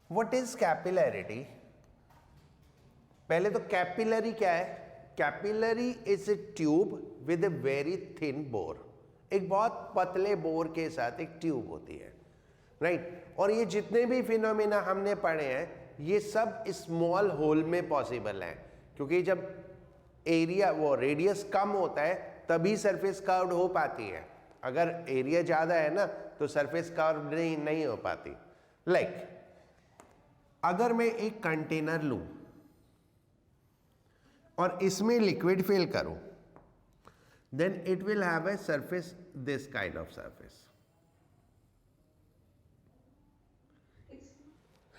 What is capillarity? पहले तो capillary क्या है? Capillary is a tube with a very thin bore, एक बहुत पतले बोर के साथ एक ट्यूब होती है, राइट? और ये जितने भी फिनोमेना हमने पढ़े हैं ये सब स्मॉल होल में पॉसिबल हैं, क्योंकि जब एरिया वो रेडियस कम होता है तभी सरफेस कर्व्ड हो पाती है। अगर एरिया ज्यादा है ना तो सरफेस कर्व्ड नहीं हो पाती। लाइक अगर मैं एक कंटेनर लूं और इसमें लिक्विड फिल करूं, then it will have a surface, this kind of surface,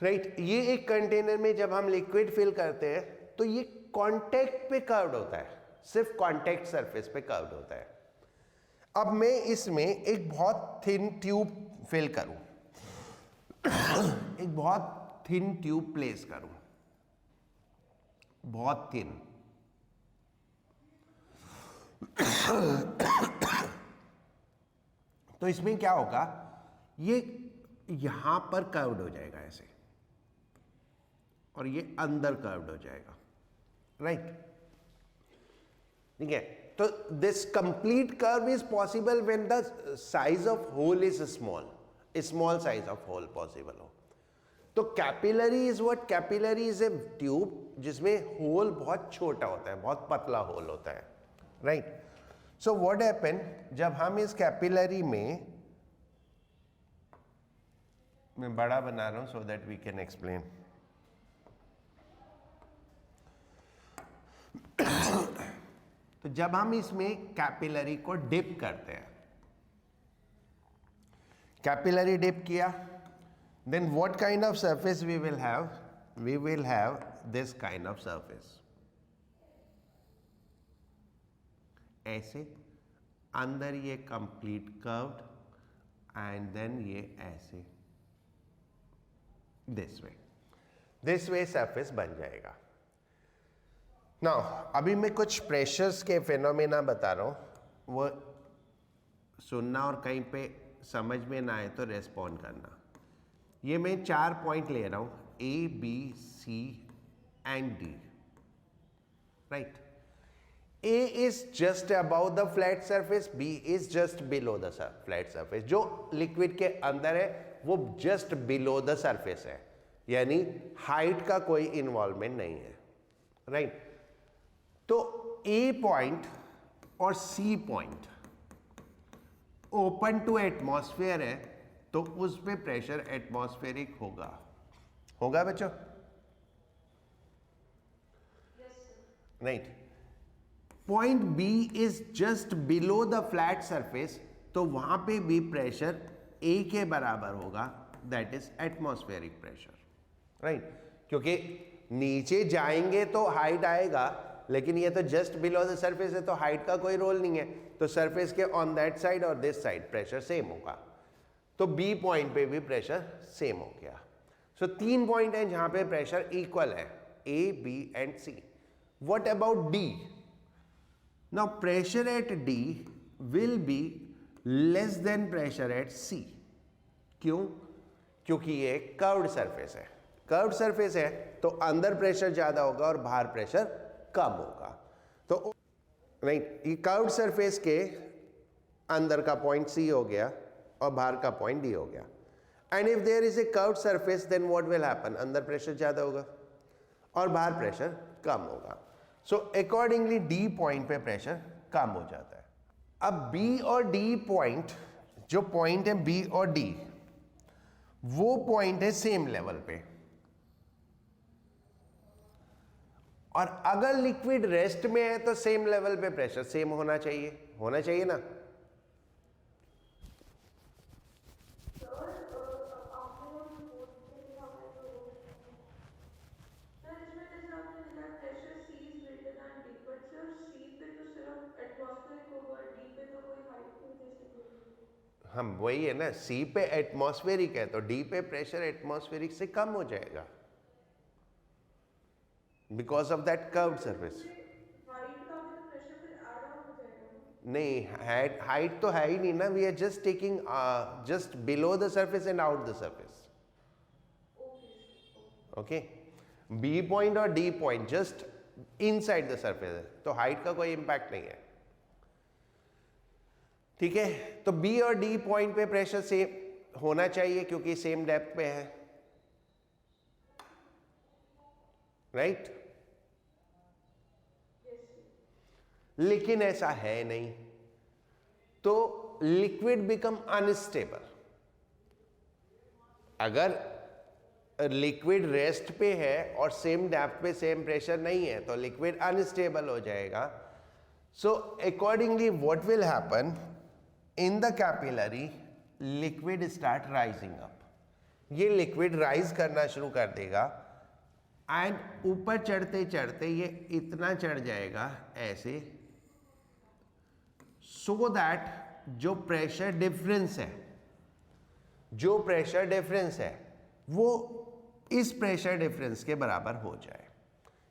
right? ये एक कंटेनर में जब हम लिक्विड फिल करते हैं तो ये कांटेक्ट पे कर्व्ड होता है, सिर्फ कांटेक्ट सरफेस पे कर्व्ड होता है। अब मैं इसमें एक बहुत थिन ट्यूब फिल करूं, एक बहुत थिन ट्यूब प्लेस करूं, बहुत थिन, तो इसमें क्या होगा, ये यहां पर कर्व्ड हो जाएगा ऐसे, और ये अंदर कर्व्ड हो जाएगा, राइट? ठीक है, तो this complete curve is possible when the size of hole is small, small size of hole possible हो। तो capillary is what? Capillary is a tube जिसमें होल बहुत छोटा होता है, बहुत पतला होल होता है, राइट? सो व्हाट हैपन, जब हम इस कैपिलरी में, मैं बड़ा बना रहा हूं so that we can explain. तो जब हम इसमें कैपिलरी को डिप करते हैं, कैपिलरी डिप किया, then what kind of surface we will have? We will have this kind of surface, ऐसे अंदर ये कंप्लीट कर्व्ड एंड देन ये ऐसे, दिस वे सरफेस बन जाएगा। नाउ अभी मैं कुछ प्रेशर्स के फिनोमेना बता रहा हूं, वो सुनना और कहीं पे समझ में ना आए तो रेस्पॉन्ड करना। ये मैं 4 पॉइंट ले रहा हूं, A B C and D, right? A is just about the flat surface, B is just below the flat surface. जो लिक्विड के अंदर है वो जस्ट बिलो द सरफेस है, यानी हाइट का कोई इन्वॉल्वमेंट नहीं है, राइट? तो ए पॉइंट और C point open to atmosphere है, तो उस पे प्रेशर एटमॉस्फेरिक होगा बच्चों, right? Point B is just below the flat surface, तो वहां पे भी प्रेशर ए के बराबर होगा, that is atmospheric pressure, right? क्योंकि नीचे जाएंगे तो हाइट आएगा, लेकिन ये तो जस्ट बिलो द सरफेस है तो हाइट का कोई रोल नहीं है, तो सरफेस के ऑन दैट साइड और दिस साइड प्रेशर सेम होगा, तो बी पॉइंट पे भी प्रेशर सेम हो गया। सो 3 पॉइंट हैं जहां पे प्रेशर इक्वल है, A B and C. What about D? Now pressure at D will be less than pressure at C. क्यों? क्योंकि ये कर्व्ड सरफेस है, कर्व्ड सरफेस है तो अंदर प्रेशर ज्यादा होगा और बाहर प्रेशर कम होगा। तो राइट, ये कर्व्ड सरफेस के अंदर का पॉइंट सी हो गया और बाहर का पॉइंट डी हो गया। And if there is a curved surface then what will happen? अंदर प्रेशर ज्यादा होगा और बाहर प्रेशर कम होगा। सो अकॉर्डिंगली डी पॉइंट पे प्रेशर कम हो जाता है। अब बी और डी पॉइंट, जो पॉइंट है बी और डी, वो पॉइंट है सेम लेवल पे, और अगर लिक्विड रेस्ट में है तो सेम लेवल पे प्रेशर सेम होना चाहिए ना? हम वही है ना, सी पे एटमॉस्फेरिक है तो डी पे प्रेशर एटमॉस्फेरिक से कम हो जाएगा because of that curved surface. नहीं, हाइट तो है ही नहीं ना, we are just taking just below the surface and out the surface, okay, B point और D point just inside the surface है, तो हाइट का कोई इंपैक्ट नहीं है, ठीक है। तो बी और डी पॉइंट पे प्रेशर सेम होना चाहिए क्योंकि सेम डेप्थ पे है, राइट। लेकिन ऐसा है नहीं, तो लिक्विड बिकम अनस्टेबल। अगर लिक्विड रेस्ट पे है और सेम डेप्थ पे सेम प्रेशर नहीं है तो लिक्विड अनस्टेबल हो जाएगा। So accordingly what will happen in the capillary, liquid start rising up. ये लिक्विड राइज करना शुरू कर देगा एंड ऊपर चढ़ते चढ़ते ये इतना चढ़ जाएगा ऐसे, सो दैट जो प्रेशर डिफरेंस है, जो प्रेशर डिफरेंस है वो इस प्रेशर डिफरेंस के बराबर हो जाए।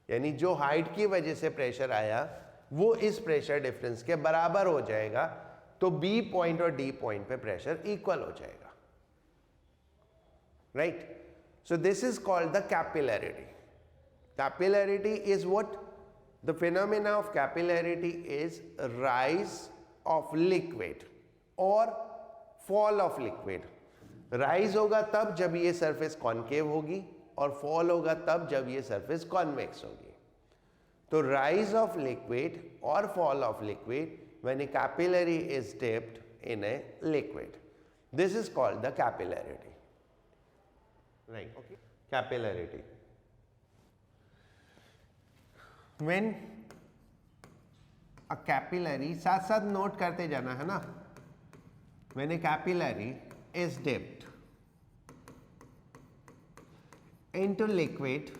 यानी जो हाइट की वजह से प्रेशर आया वो इस प्रेशर डिफरेंस के बराबर हो जाएगा, तो बी पॉइंट और डी पॉइंट पे प्रेशर इक्वल हो जाएगा, right. So this is called the capillarity. Capillarity is what? The phenomena of capillarity is rise of liquid और फॉल ऑफ लिक्विड। राइज होगा तब जब ये सरफेस कॉनकेव होगी और फॉल होगा तब जब ये सरफेस कॉन्वेक्स होगी। तो राइज ऑफ लिक्विड और fall of liquid when a capillary is dipped in a liquid, this is called the capillarity, right? Okay, capillarity. When a capillary, साथ साथ नोट करते जाना है ना, when a capillary is dipped into liquid,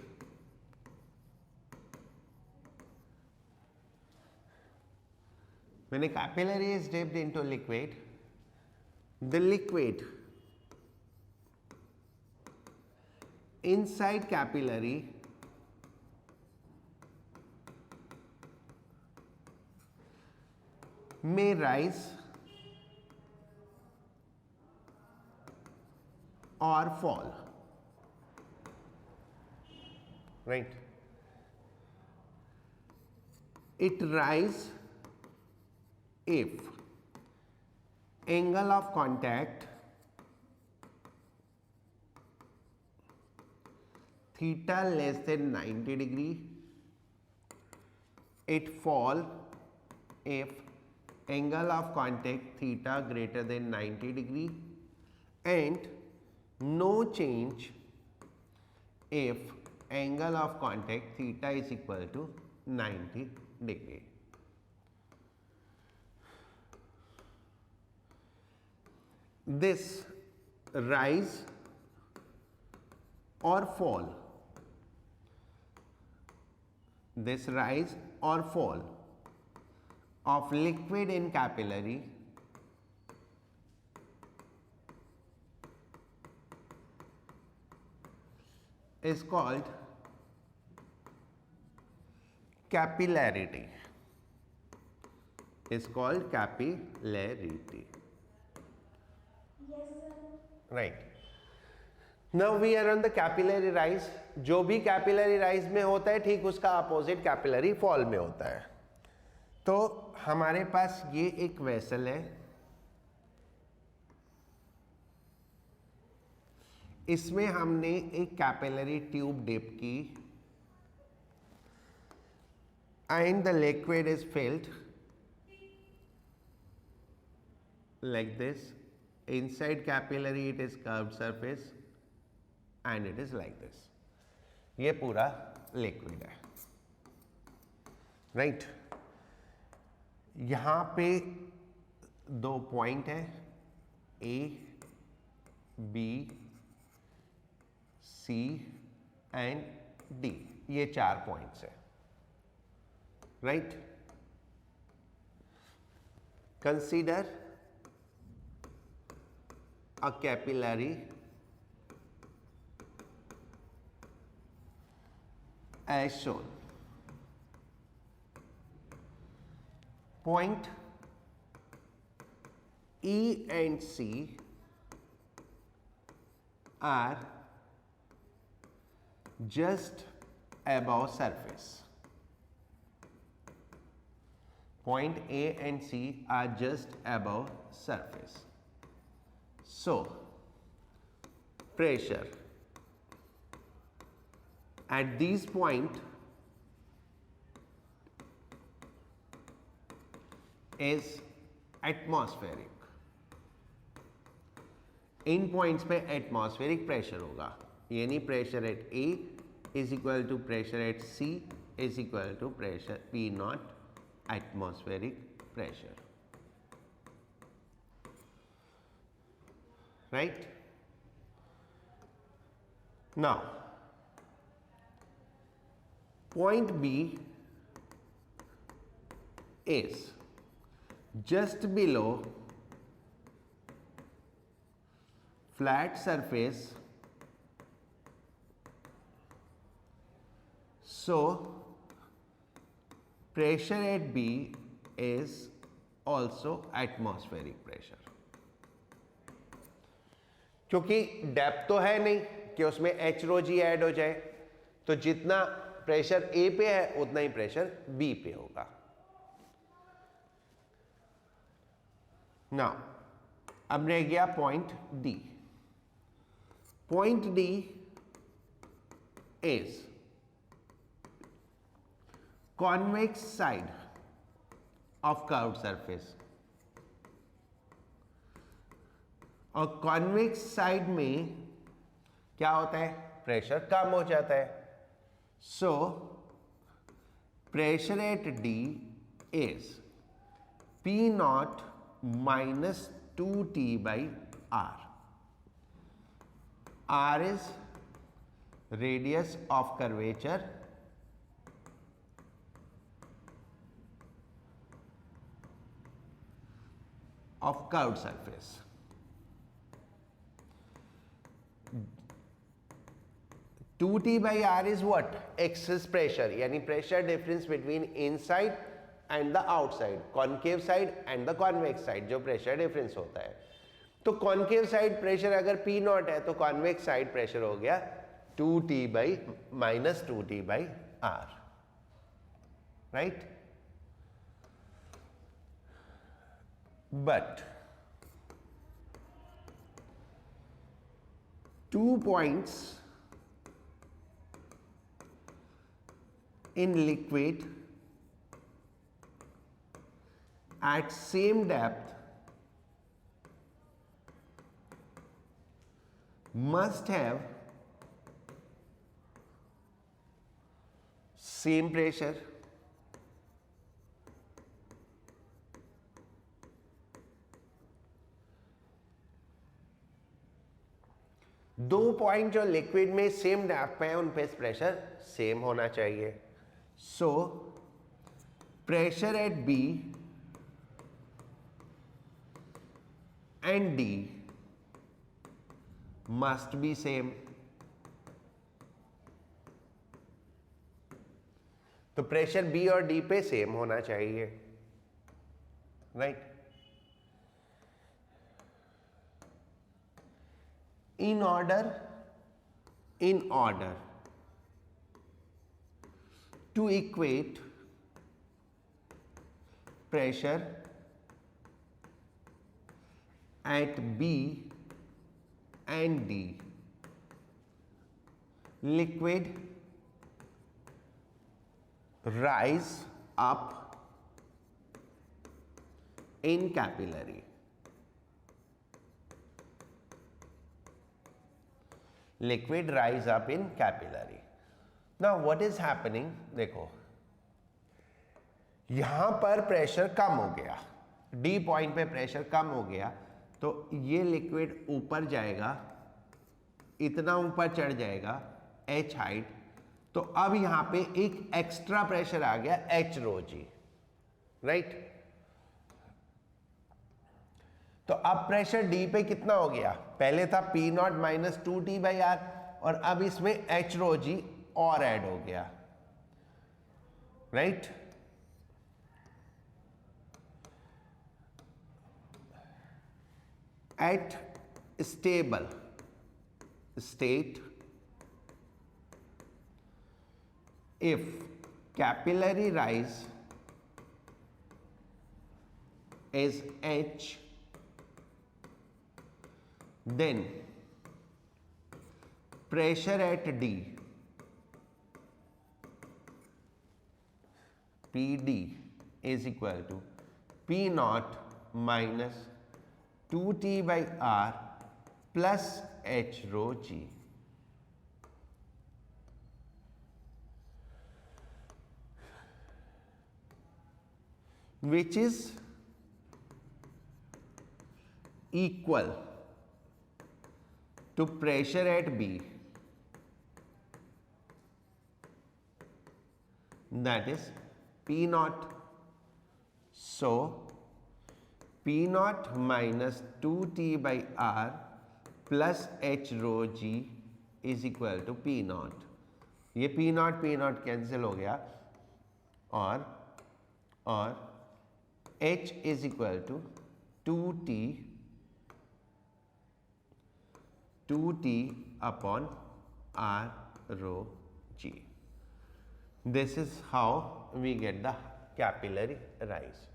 when a capillary is dipped into liquid, the liquid inside capillary may rise or fall, right? It rise if angle of contact theta less than 90 degree, it fall if angle of contact theta greater than 90 degree, and no change if angle of contact theta is equal to 90 degree. This rise or fall, this rise or fall of liquid in capillary is called capillarity, is called capillarity. Right. Now we are on the capillary rise. जो भी capillary rise में होता है ठीक उसका opposite capillary fall में होता है। तो हमारे पास ये एक वेसल है, इसमें हमने एक कैपिलरी ट्यूब डिप की and the liquid is filled like this. Inside capillary it is curved surface and it is like this. ये पूरा लिक्विड है, राइट। यहाँ पे दो पॉइंट है A, B, C and D, ये चार पॉइंट्स है, right. Consider a capillary as shown. Point E and C are just above surface. Point A and C are just above surface. So pressure at this point is atmospheric. इन points पे atmospheric pressure होगा, यानी pressure at A is equal to pressure at C is equal to pressure P naught atmospheric pressure. Right now point B is just below flat surface, so pressure at B is also atmospheric pressure. क्योंकि depth तो है नहीं कि उसमें H रो जी add हो जाए, तो जितना प्रेशर ए पे है उतना ही प्रेशर बी पे होगा. नाउ अब रह गया point D. Point D is convex side of curved surface, और कॉन्वेक्स साइड में क्या होता है, प्रेशर कम हो जाता है. सो pressure at D is P not minus 2T by R. R is radius of curvature of curved surface. 2T by R is what? Excess pressure, यानी pressure difference between inside and the outside, concave side and the convex side, जो pressure difference होता है. तो concave side pressure अगर P not है तो convex side pressure हो गया 2T by minus 2T by R. Right, but 2 points in liquid at same depth must have same pressure. दो पॉइंट जो लिक्विड में सेम डेप्थ पे है उन पे प्रेशर सेम होना चाहिए. So pressure at B and D must be same. तो प्रेशर B और D पे सेम होना चाहिए. Right, in order to equate pressure at B and D, liquid rise up in capillary. Liquid rise up in capillary. Now what is happening? देखो यहां पर pressure कम हो गया, D पॉइंट पे प्रेशर कम हो गया, तो ये लिक्विड ऊपर जाएगा, इतना ऊपर चढ़ जाएगा H हाइट. तो अब यहां पे एक एक्स्ट्रा प्रेशर आ गया H रो जी. राइट, तो अब प्रेशर D पे कितना हो गया, पहले था P not minus 2T by R, और अब इसमें H रो जी और ऐड हो गया. Right, at stable state if capillary rise is H, then pressure at D, PD, is equal to P naught minus 2T by R plus H rho G. Which is equal to pressure at B, that is P naught. So P naught minus 2T by R plus H rho G is equal to P naught. ये P naught cancel हो गया और H is equal to 2T upon R rho G. This is how we get the capillary rise.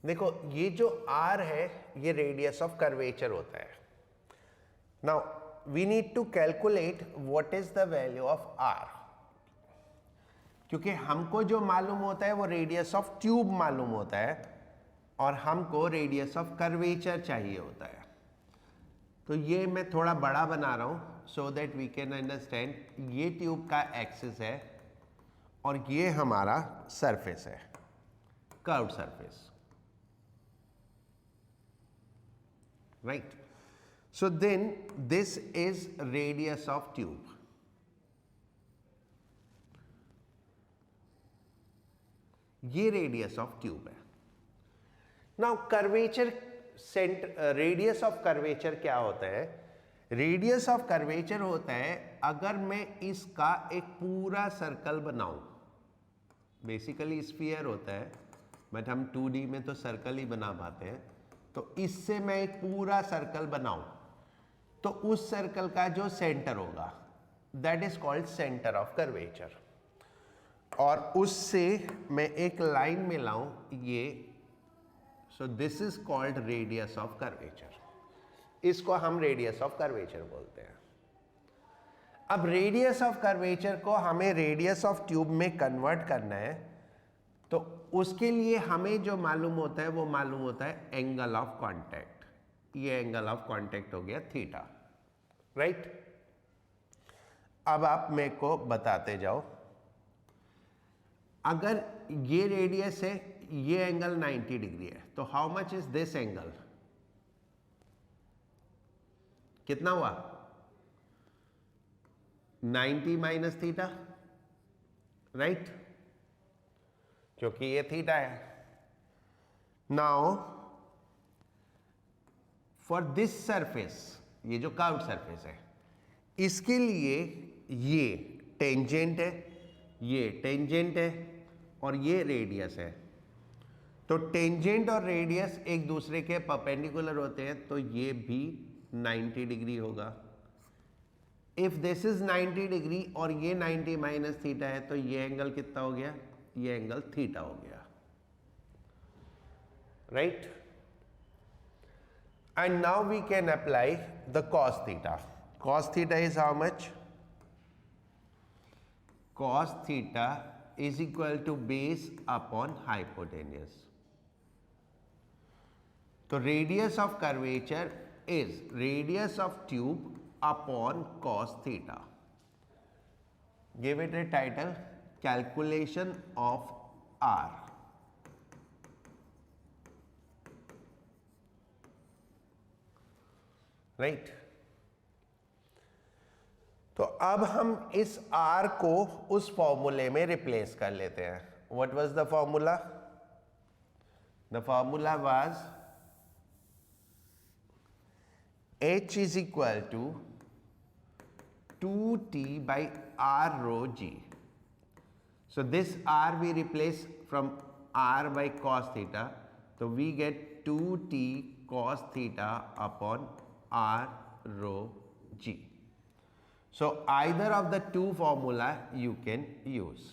देखो ये जो R है ये radius of curvature होता है. Now we need to calculate what is the value of R, क्योंकि हमको जो मालूम होता है वो रेडियस ऑफ ट्यूब मालूम होता है और हमको रेडियस ऑफ कर्वेचर चाहिए होता है. तो ये मैं थोड़ा बड़ा बना रहा हूँ so that we can understand. ये ट्यूब का एक्सिस है और ये हमारा सरफेस है, curved surface, right? So then this is radius of tube. ये radius of tube है. Now curvature radius of curvature क्या होता है? Radius of curvature होता है अगर मैं इसका एक पूरा सर्कल बनाऊं. बेसिकली स्फीयर होता है बट हम 2D में तो सर्कल ही बना पाते हैं. तो इससे मैं एक पूरा सर्कल बनाऊं तो उस सर्कल का जो सेंटर होगा that is called centre of curvature. और उससे मैं एक लाइन में लाऊं ये, so this is called radius of curvature. इसको हम रेडियस ऑफ कर्वेचर बोलते हैं. अब रेडियस ऑफ कर्वेचर को हमें रेडियस ऑफ ट्यूब में कन्वर्ट करना है तो उसके लिए हमें जो मालूम होता है वो मालूम होता है एंगल ऑफ कांटेक्ट. ये एंगल ऑफ कांटेक्ट हो गया थीटा, राइट? अब आप मेरे को बताते जाओ, अगर ये रेडियस है, ये एंगल 90 डिग्री है, तो how much is this angle? कितना हुआ? 90 माइनस थीटा, राइट? क्योंकि ये थीटा है. नाउ फॉर दिस सरफेस, ये जो कर्व्ड सरफेस है, इसके लिए ये टेंजेंट है, ये टेंजेंट है और ये रेडियस है. तो टेंजेंट और रेडियस एक दूसरे के परपेंडिकुलर होते हैं तो ये भी 90 डिग्री होगा. इफ दिस इज 90 डिग्री और ये 90 माइनस थीटा है तो ये एंगल कितना हो गया? ये एंगल थीटा हो गया, right? And now we can apply the cos theta. Cos theta is how much? Cos theta is equal to base upon hypotenuse. तो radius of curvature is radius of tube upon cos theta. Give it a title, calculation of R. Right? तो अब हम इस R को उस फॉर्मूले में replace कर लेते हैं. What was the formula? The formula was H is equal to 2T by R rho G. So this R we replace from R by cos theta, so we get 2T cos theta upon r rho g. So either of the two formula you can use.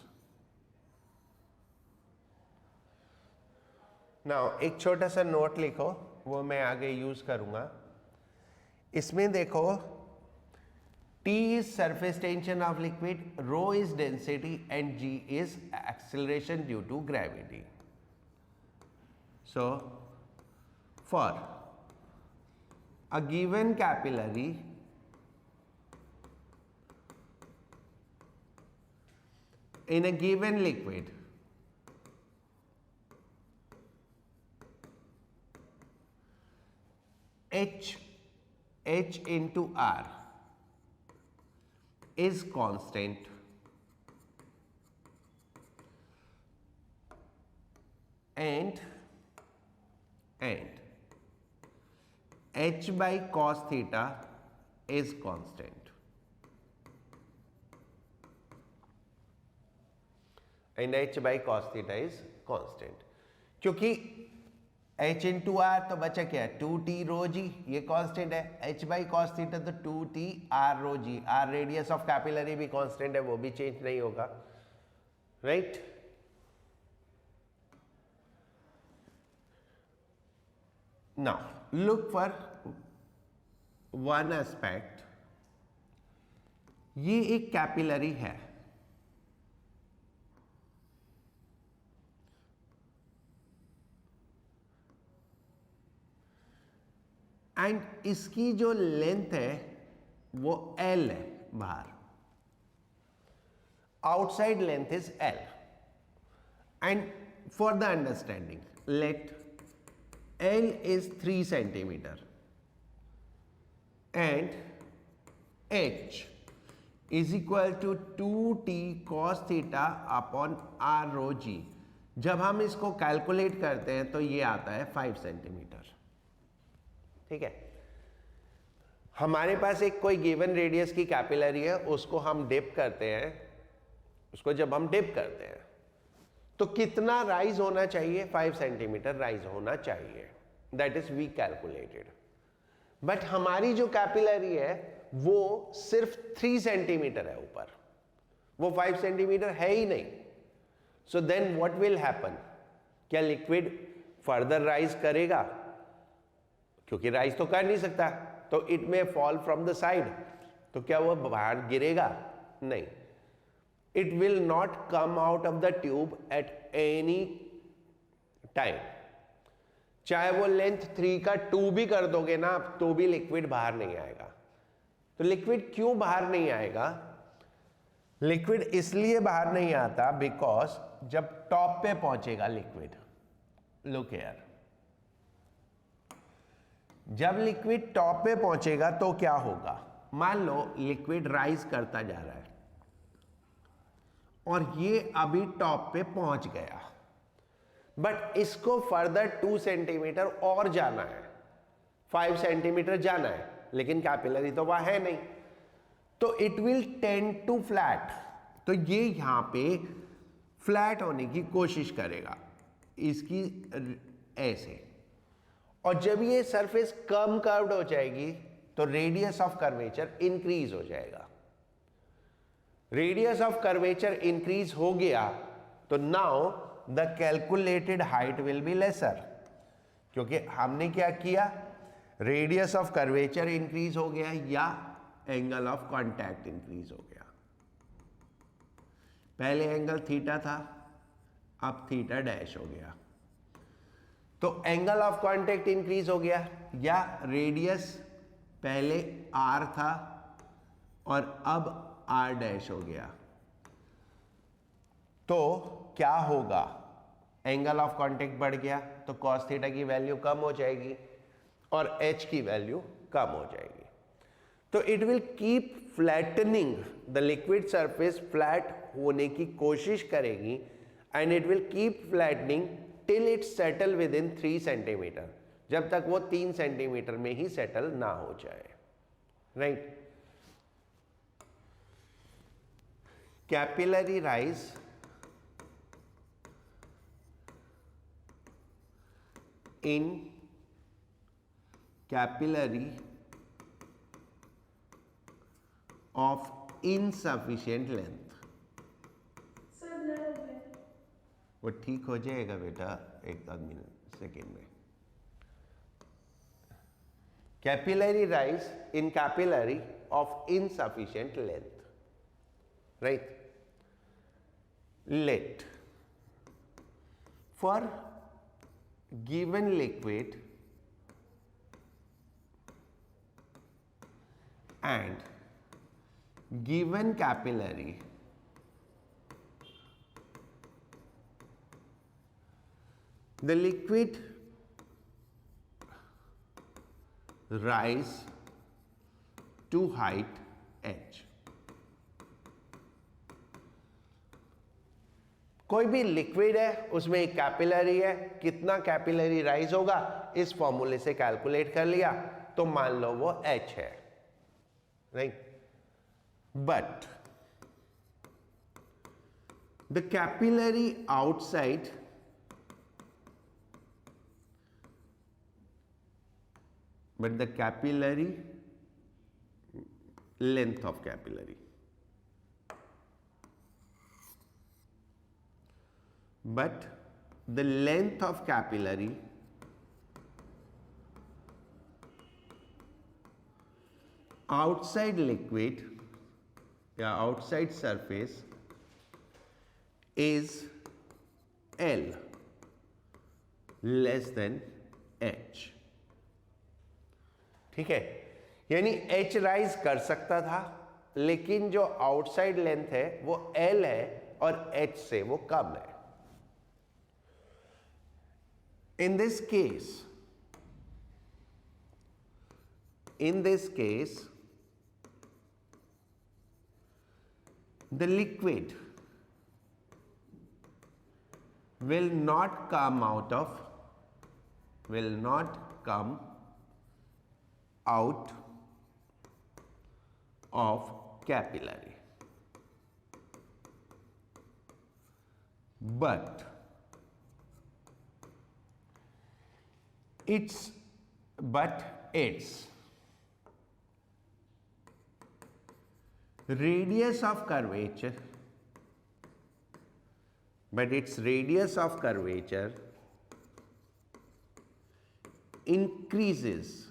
Now एक छोटा सा note लिखो, वो मैं आगे use करूंगा. इसमें देखो, T is surface tension of liquid, rho is density and g is acceleration due to gravity. So for a given capillary in a given liquid, H into R is constant and H by cos theta is constant, and H by cos theta is constant. क्योंकि H into are तो बचा क्या, 2t रो जी, ये constant है. H by cos theta तो 2t r rho g. r radius of capillary भी constant है, वो भी चेंज नहीं होगा, right. Now look for one aspect. ये एक कैपिलरी है, एंड इसकी जो लेंथ है वो L है बाहर. Outside length is L. And for the understanding, let L is 3 centimetre and H is equal to 2t cos theta upon r rho g. जब हम इसको कैलकुलेट करते हैं तो ये आता है 5 सेंटीमीटर. ठीक है, हमारे पास एक कोई गिवन रेडियस की कैपिलरी है, उसको हम डिप करते हैं. उसको जब हम डिप करते हैं तो कितना राइज होना चाहिए, 5 सेंटीमीटर राइज होना चाहिए. That is we calculated. But हमारी जो कैपिलरी है वो सिर्फ 3 सेंटीमीटर है ऊपर, वो 5 सेंटीमीटर है ही नहीं. So then what will happen, क्या लिक्विड फर्दर राइज करेगा? क्योंकि राइज तो कर नहीं सकता, तो इट में फॉल फ्रॉम द साइड. तो क्या वो बाहर गिरेगा? नहीं. It will not come out of the tube at any time. चाहे वो लेंथ 3 का 2 भी कर दोगे ना तो भी लिक्विड बाहर नहीं आएगा. तो लिक्विड क्यों बाहर नहीं आएगा? लिक्विड इसलिए बाहर नहीं आता बिकॉज जब टॉप पे पहुंचेगा लिक्विड, लुक हियर, जब लिक्विड टॉप पे पहुंचेगा तो क्या होगा? मान लो लिक्विड राइज करता जा रहा है और ये अभी टॉप पे पहुंच गया, बट इसको फर्दर 2 सेंटीमीटर और जाना है, 5 सेंटीमीटर जाना है, लेकिन कैपिलरी तो वहां है नहीं. तो it will tend to flat. तो ये यहां पे फ्लैट होने की कोशिश करेगा, इसकी ऐसे. और जब ये सरफेस कम कर्व्ड हो जाएगी तो रेडियस ऑफ कर्वेचर इंक्रीज हो जाएगा. रेडियस ऑफ कर्वेचर इंक्रीज हो गया तो now the calculated height will be lesser. क्योंकि हमने क्या किया, रेडियस ऑफ कर्वेचर इंक्रीज हो गया या एंगल ऑफ कांटेक्ट इंक्रीज हो गया. पहले एंगल थीटा था, अब थीटा डैश हो गया. तो एंगल ऑफ कांटेक्ट इंक्रीज हो गया, या रेडियस पहले r था और अब r डैश हो गया. तो क्या होगा, एंगल ऑफ कांटेक्ट बढ़ गया तो cos थीटा की वैल्यू कम हो जाएगी और h की वैल्यू कम हो जाएगी. तो it will keep flattening, the liquid surface flat होने की कोशिश करेगी and it will keep flattening till it settle with in 3 centimetre, जब तक वो 3 सेंटीमीटर में ही सेटल ना हो जाए, राइट. Capillary rise in capillary of insufficient length. वो ठीक हो जाएगा बेटा एक आध मिनट सेकेंड में। Capillary rise in capillary of insufficient length, right. Let for given liquid and given capillary, the liquid rise to height h। कोई भी लिक्विड है उसमें एक कैपिलरी है, कितना कैपिलरी राइज होगा इस फॉर्मूले से कैलकुलेट कर लिया, तो मान लो वो H है, right. But the capillary outside length of capillary, but the length of capillary outside liquid या outside surface is L less than H। ठीक है, यानी H राइज कर सकता था, लेकिन जो आउटसाइड लेंथ है वो L है और H से वो कम है। In this case, the liquid will not come out of capillary, but its radius of curvature increases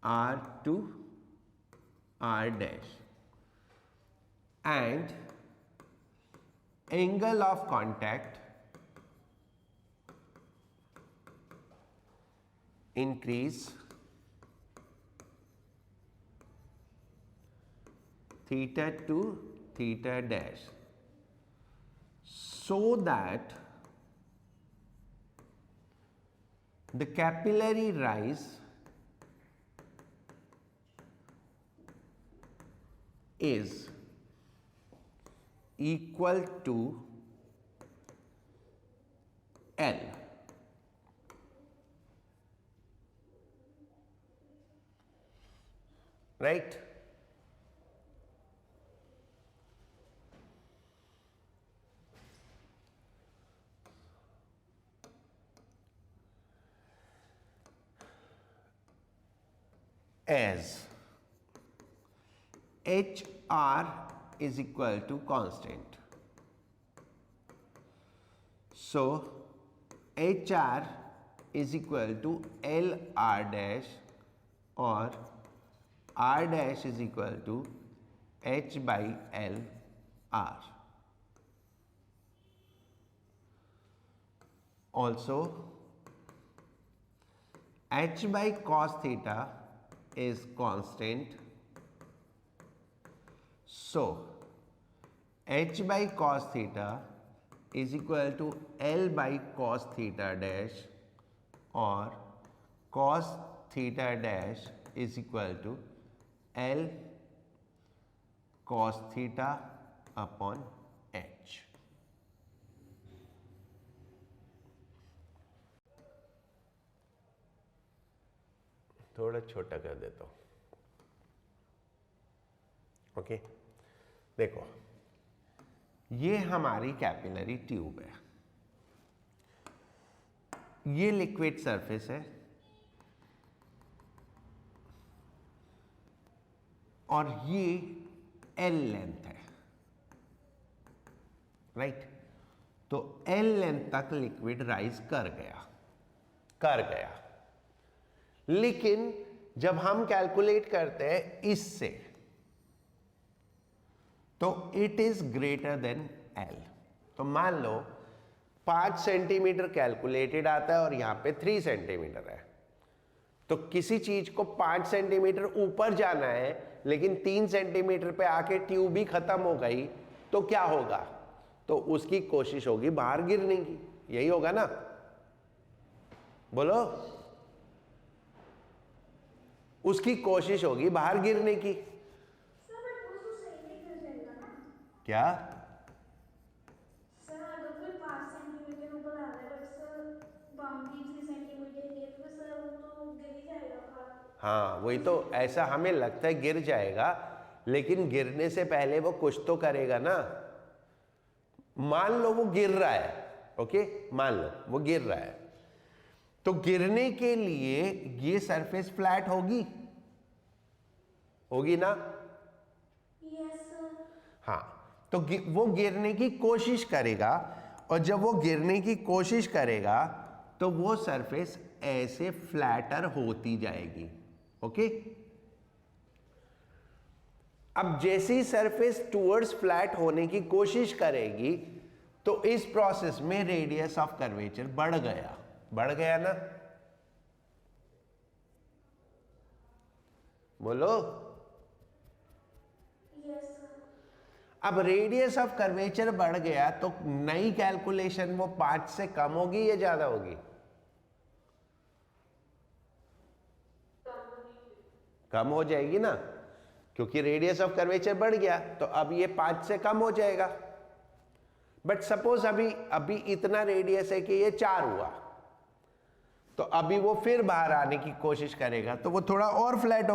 R to R dash, and angle of contact increase theta to theta dash, so that the capillary rise is equal to L, right? As HR is equal to constant, so HR is equal to LR dash, or R dash is equal to H by L R. Also, H by cos theta is constant, so H by cos theta is equal to L by cos theta dash, or cos theta dash is equal to L cos theta upon H. थोड़ा छोटा कर देता हूँ, okay. देखो, ये हमारी capillary tube है, ये लिक्विड सरफेस है और ये L लेंथ है, राइट। तो L लेंथ तक लिक्विड राइज कर गया। लेकिन जब हम कैलकुलेट करते हैं इससे, तो it is greater than L। तो मान लो 5 सेंटीमीटर कैलकुलेटेड आता है और यहां पे 3 सेंटीमीटर है। तो किसी चीज को 5 सेंटीमीटर ऊपर जाना है लेकिन 3 सेंटीमीटर पे आके ट्यूब ही खत्म हो गई, तो क्या होगा? तो उसकी कोशिश होगी बाहर गिरने की, यही होगा ना? बोलो, उसकी कोशिश होगी बाहर गिरने की। क्या सर अगर कोई 5 सेंटीमीटर ऊपर आ रहा है बट सर बाउंड्री 3 सेंटीमीटर की है तो सर वो तो गिर ही जाएगा बाहर। हाँ, वही तो, ऐसा हमें लगता है गिर जाएगा, लेकिन गिरने से पहले वो कुछ तो करेगा ना। मान लो वो गिर रहा है, ओके, मान लो वो गिर रहा है, तो गिरने के लिए ये सरफेस फ्लैट होगी ना? Yes sir. हाँ, तो वो गिरने की कोशिश करेगा, और जब वो गिरने की कोशिश करेगा तो वो सरफेस ऐसे फ्लैटर होती जाएगी, ओके। अब जैसी सरफेस टूवर्ड्स फ्लैट होने की कोशिश करेगी तो इस प्रोसेस में रेडियस ऑफ कर्वेचर बढ़ गया ना? बोलो। Yes sir. अब रेडियस ऑफ कर्वेचर बढ़ गया तो नई कैलकुलेशन वो 5 से कम होगी या ज्यादा होगी? कम हो जाएगी ना, क्योंकि रेडियस ऑफ कर्वेचर बढ़ गया, तो अब ये 5 से कम हो जाएगा। बट सपोज अभी इतना रेडियस है कि ये 4 हुआ, तो अभी वो फिर बाहर आने की कोशिश करेगा तो वो थोड़ा और फ्लैट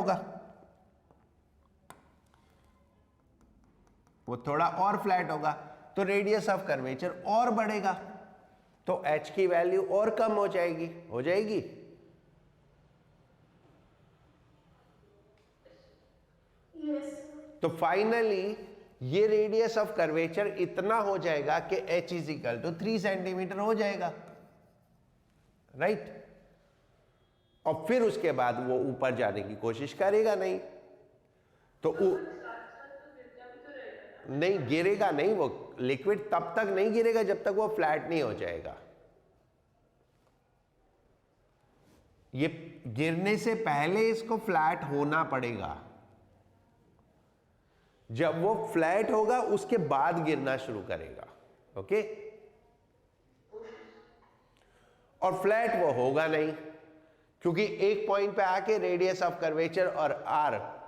होगा, तो रेडियस ऑफ कर्वेचर और बढ़ेगा, तो h की वैल्यू और कम हो जाएगी। तो फाइनली ये रेडियस ऑफ कर्वेचर इतना हो जाएगा कि h is equal to 3 centimetre हो जाएगा, राइट। और फिर उसके बाद वो ऊपर जाने की कोशिश करेगा नहीं, तो नहीं गिरेगा नहीं, वो लिक्विड तब तक नहीं गिरेगा जब तक वो फ्लैट नहीं हो जाएगा। ये गिरने से पहले इसको फ्लैट होना पड़ेगा, जब वो फ्लैट होगा उसके बाद गिरना शुरू करेगा, ओके। और फ्लैट वो होगा नहीं, क्योंकि एक पॉइंट पे आके रेडियस ऑफ कर्वेचर और आर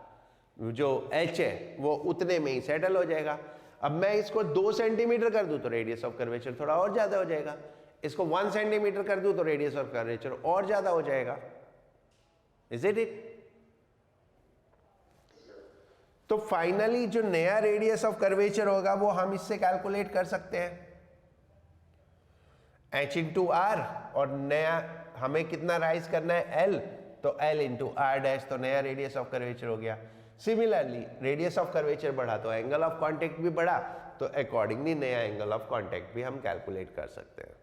जो h है वो उतने में ही सेटल हो जाएगा। अब मैं इसको 2 सेंटीमीटर कर दूं तो रेडियस ऑफ कर्वेचर थोड़ा और ज्यादा हो जाएगा, इसको 1 सेंटीमीटर कर दूं तो रेडियस ऑफ कर्वेचर और ज्यादा हो जाएगा। Is it? तो फाइनली जो नया रेडियस ऑफ कर्वेचर होगा वो हम इससे कैलकुलेट कर सकते हैं, h इंटू आर, और नया हमें कितना राइज करना है L, तो L इंटू आर डैश, तो नया रेडियस ऑफ कर्वेचर हो गया। सिमिलरली रेडियस ऑफ कर्वेचर बढ़ा तो एंगल ऑफ कांटेक्ट भी बढ़ा, तो अकॉर्डिंगली नया एंगल ऑफ कांटेक्ट भी हम कैलकुलेट कर सकते हैं।